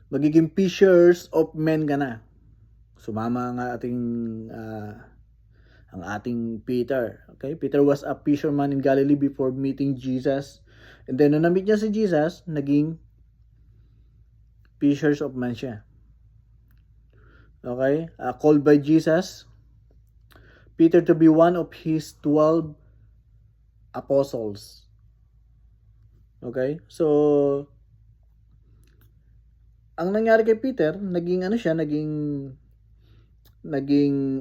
Magiging fishers of men ka na. Sumama ang ating Peter. Okay? Peter was a fisherman in Galilee before meeting Jesus. And then, nung na-meet niya si Jesus, naging fishers of men siya. Okay? Called by Jesus, Peter to be one of his 12 apostles. Okay? So, ang nangyari kay Peter, naging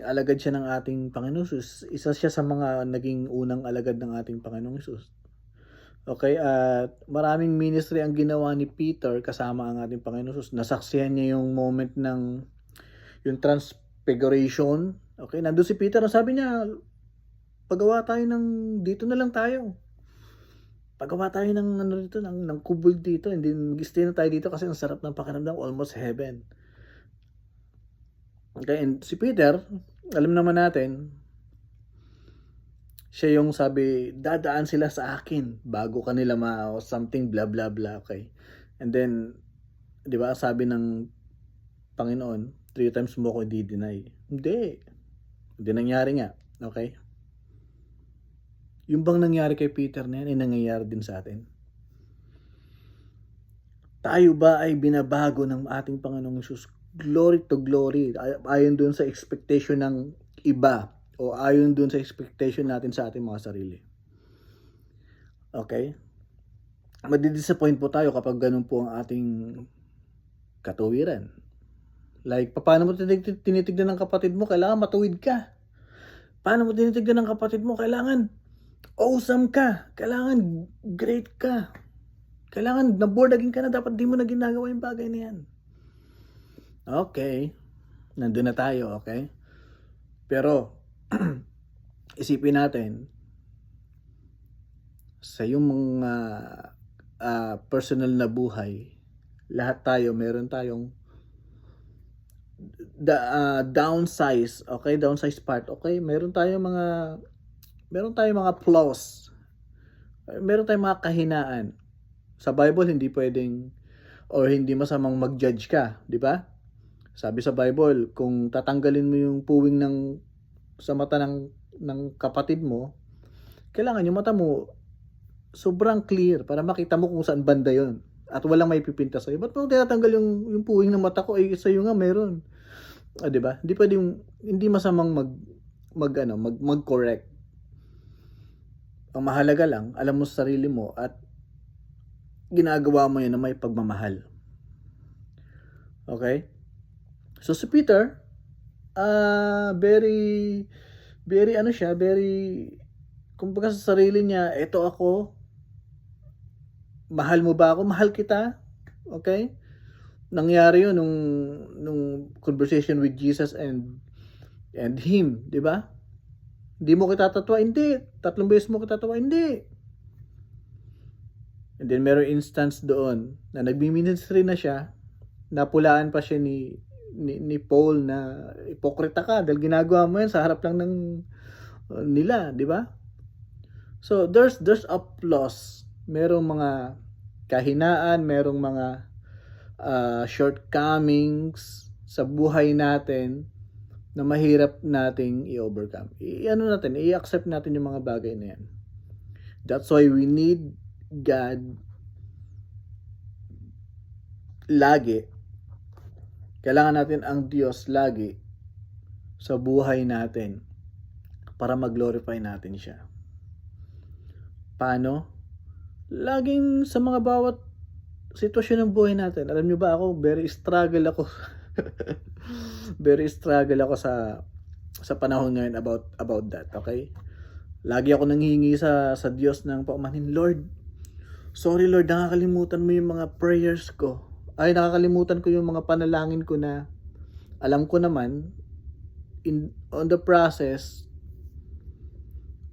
alagad siya ng ating Panginoon Jesus. Isa siya sa mga naging unang alagad ng ating Panginoong Jesus. Okay, at maraming ministry ang ginawa ni Peter kasama ang ating Panginoon Jesus. Nasaksihan niya yung moment ng yung transfiguration. Okay, nandun si Peter, sabi niya, pagawa tayo dito na lang tayo. Pagawa tayo ng kubol dito, hindi mag-stay na tayo dito kasi ang sarap ng pakiramdam, almost heaven. Okay, and si Peter, alam naman natin, siya yung sabi, dadaan sila sa akin bago kanila something blah blah blah, okay? And then, di ba, sabi ng Panginoon, 3 times mo ko di-deny. Hindi nangyari nga, okay? Yung bang nangyari kay Peter na yan, ay nangyayari din sa atin. Tayo ba ay binabago ng ating Panginoong Jesus glory to glory ayon doon sa expectation ng iba o ayon doon sa expectation natin sa ating mga sarili? Okay? Madidisappoint po tayo kapag ganun po ang ating katuwiran. Like, paano mo tinitignan ng kapatid mo? Kailangan matuwid ka. Paano mo tinitignan ng kapatid mo? Kailangan awesome ka. Kailangan great ka. Kailangan na-boardagin ka na. Dapat di mo na ginagawa yung bagay na yan. Okay. Nandun na tayo, okay? Pero, isipin natin, sa yung mga personal na buhay, lahat tayo, meron tayong downsize, okay? Downsize part, okay? Meron tayong mga flaws. Meron tayong mga kahinaan. Sa Bible, hindi pwedeng or hindi masamang mag-judge ka, di ba? Sabi sa Bible, kung tatanggalin mo yung puwing sa mata ng kapatid mo, kailangan yung mata mo sobrang clear para makita mo kung saan banda yon at walang may pipinta sa'yo. Ba't mo tinatanggal yung puwing ng mata ko? Sa'yo nga meron. Di ba? Hindi pwedeng, hindi masamang mag-correct. Ang mahalaga lang, alam mo sa sarili mo at ginagawa mo yun na may pagmamahal. Okay? So si Peter, very kumbaga sa sarili niya, eto ako, mahal mo ba ako? Mahal kita. Okay? Nangyari yun nung conversation with Jesus and him, di ba? Hindi mo kita tatwa? Hindi. 3 beses mo kita tatwa? Hindi. And then meron instance doon na nagmi-ministry na siya, napulaan pa siya ni Paul na ipokrita ka dahil ginagawa mo yan sa harap lang ng nila, di ba? So there's applause. Merong mga kahinaan, merong mga shortcomings sa buhay natin na mahirap nating i-overcome. I-accept natin yung mga bagay na yan. That's why we need God lagi. Kailangan natin ang Diyos lagi sa buhay natin para mag-glorify natin siya. Paano? Laging sa mga bawat sitwasyon ng buhay natin. Alam niyo ba ako, very struggle ako sa panahon ngayon about that, okay? Lagi ako nanghihingi sa Diyos ng paumanhin, Lord, sorry Lord, nakakalimutan mo yung mga prayers ko. Nakakalimutan ko yung mga panalangin ko na alam ko naman on the process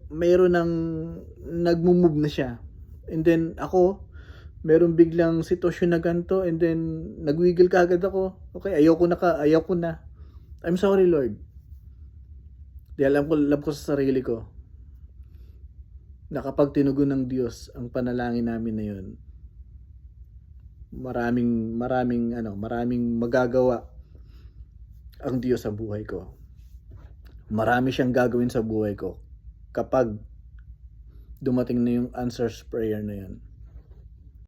mayroon nang nagmo-move na siya. And then ako, meron biglang sitwasyon na ganito and then nagwigil kaagad ako. Okay, ayaw ko na. I'm sorry Lord. Di alam ko sa sarili ko na kapag tinugon ng Diyos ang panalangin namin na yun, maraming magagawa ang Diyos sa buhay ko. Marami siyang gagawin sa buhay ko kapag dumating na yung answers prayer na yun.